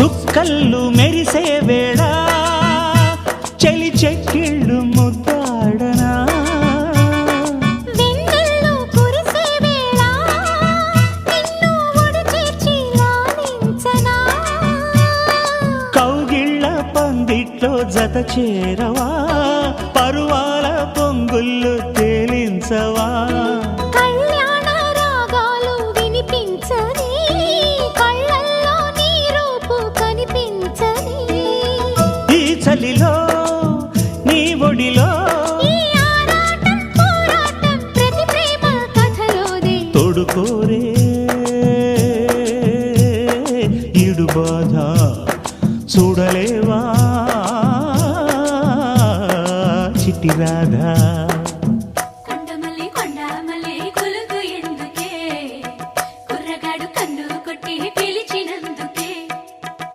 చుక్కళ్ళు మెరిసే వేళ చలి చెక్కిళ్ళు ముద్దాడనా వెన్నెల్లో కురిసే వేళ నిన్ను ఒడి చేర్చి లాలించనా కౌగిళ్ళ పందిట్లో జత చేరవా పరువాల పొంగుళ్ళు తేలించవా కళ్యాణ రాగాలు వినిపించని కళ్ళల్లో నీ రూపు కనిపించని ఈ చలిలో నీ ఒడిలో ఈ ఆరాటం పోరాటం ప్రతి ప్రేమ కథలోదే తోడుకోరే ఈడు బాధ చూడలేవా చిట్టి రాధా